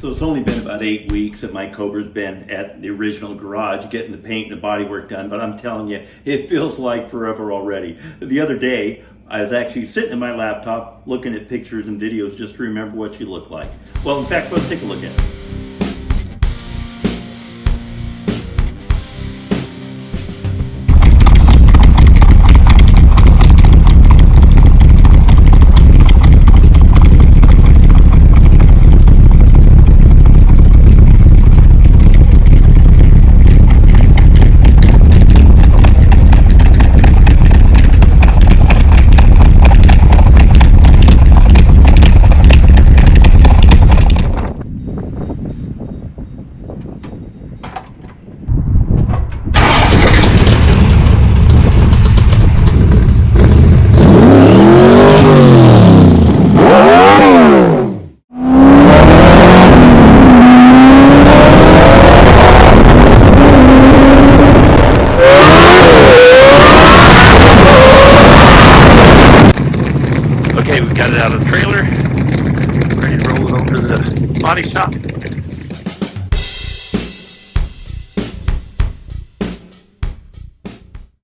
So it's only been about 8 weeks that my Cobra's been at the original garage getting the paint and the bodywork done, but I'm telling you, it feels like forever already. The other day, I was actually sitting at my laptop looking at pictures and videos just to remember what she looked like. Well, in fact, let's take a look at it. Okay, we got it out of the trailer, ready to roll it over to the body shop.